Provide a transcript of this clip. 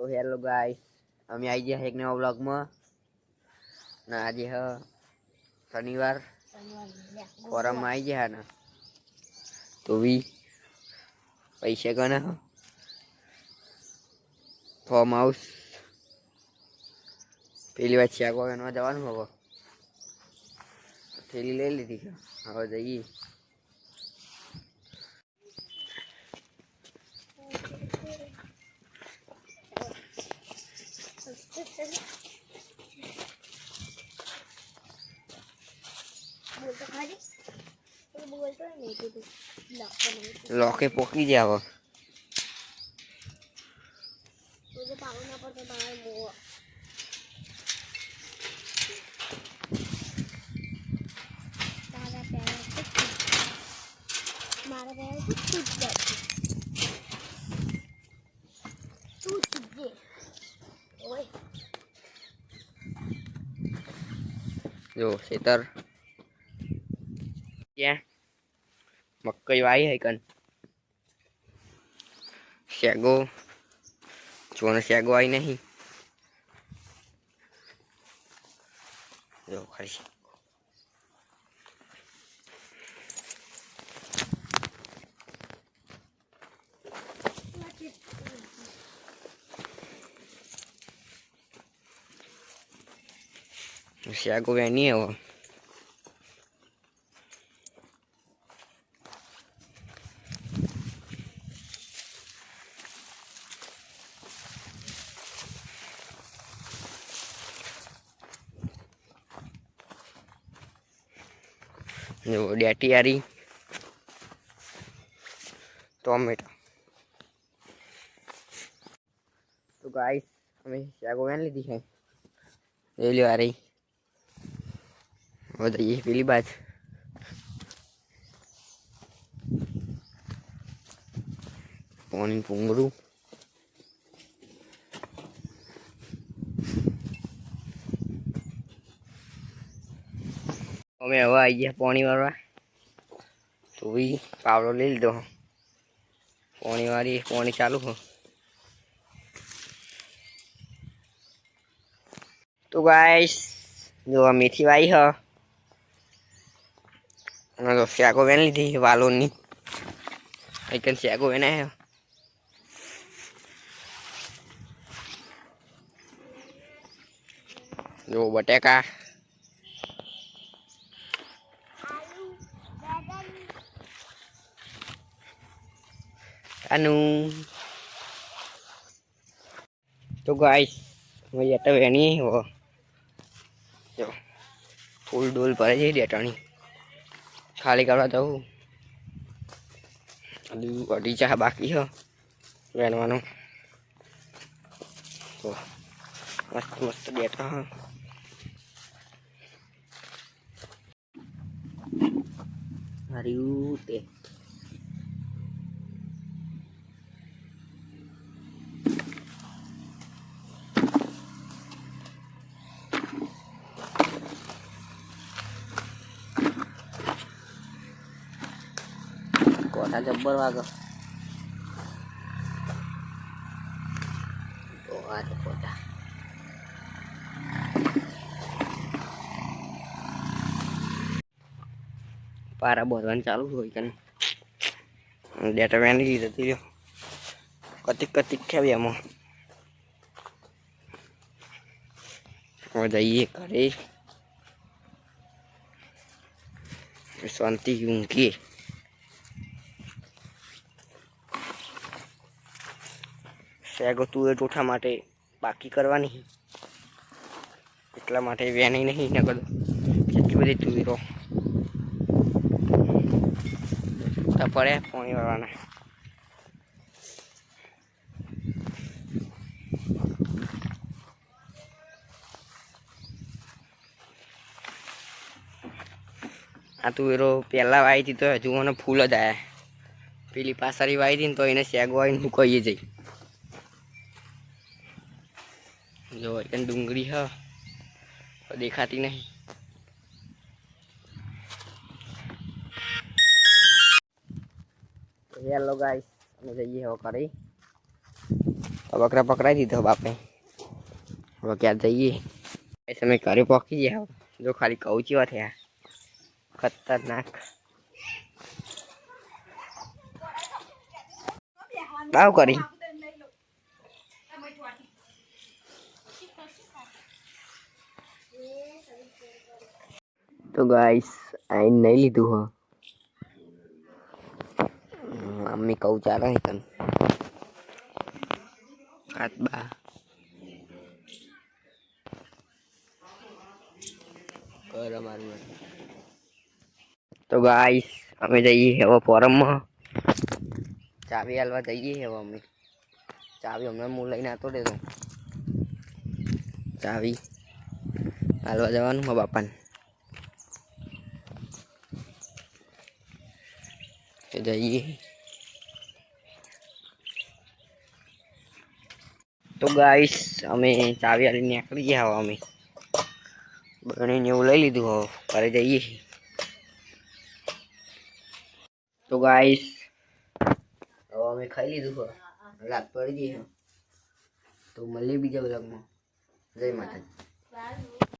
तो hello guys, અમે આવી ગયા એક નવા વ્લોગમાં ને આજે હ શનિવાર ફોરમમાં આવી ગયા ને તો બી પૈસા ગણા ફોર્મ હાઉસ પેલી વાત છે આગળ એમાં જવાનું હવે થેલી લઈ લીધી હવે જઈએ લોકે પોકી જાય હવે જો ખેતર ક્યાં મકઈ વાઈ હે કન શેગો જોને શેગો આવી નહીં જો ખરી શેગો વેની હવે जो डेटी आ रही टोमेटो तो गाइस हमें शैगो वैन ली है ले लो आ रही बताइए पहली बात पानी पुंगरू અમે હવે આવી ગયા પાણી વાળવા તો બી પાવડો લઈ લીધો પાણી વાળી પાણી ચાલુ હો તો ગાઈસ જો આ મેથી વાઈ હ અને તો શેગો વેન લીધી વાલોની એકન શેગો વેના હે જો બટેકા अनु तो गाइस मैं तो वेनी हो जो फूल डोल पर है डेटानी खाली करवा दो अभी चाह बाकी हो वेनवानो तो मस्त मस्त डेटा हाँ हरी ते कोटा जब्बर वागा तो आज कोटा पारा बोलवान चालू हो कन डेटा वेनी दी थी जो कतिक कतिक क्या भी हम हो जाइए करे शांति उनकी શેગો તુવેર ચોઠા માટે બાકી કરવાની એટલા માટે વેની નહીં ને બધું કેટલી બધી તુવેરો તો પડે પાણી વાળવાના આ તુવેરો પહેલાં વાવી હતી તો હજુ મને ફૂલ જ આવ્યા પેલી પાછારી વાવી હતી ને તો એને શેગો આવીને મૂકાઈએ જઈ जो एक डूंगरी है और दिखाती नहीं तो हेलो गाइस हमें जाइए हो करी બકરા પકડાઈ દીધો બાપે. હવે ક્યાં જઈએ? એ સમય ઘરે પહોંચી ગયા. જો ખાલી કહું ચેવા થયા, ખતરનાક. આવ કરી તો ગાઈસ આઈને નહીં લીધું હો. મમ્મી કહું ચાલે હે તને કાતબા કર મારું. તો ગાઈસ અમે જઈએ હવે ફોરમમાં ચાવી હાલવા જઈએ. હવે અમે ચાવી હમણાં હું લઈને આવતો રહેતો. ચાવી હાલવા જવાનું મારા બાપાને. તો જઈએ. તો ગાઈસ અમે ચાવી હાલીને નીકળી ગયા. હવે અમે બનીને એવું લઈ લીધું. હવે ઘરે જઈએ. તો ગાઈસ હવે અમે ખાઈ લીધું. રાત પડી ગઈ. તો મળીએ બીજા બ્લોગમાં. જય માતાજી.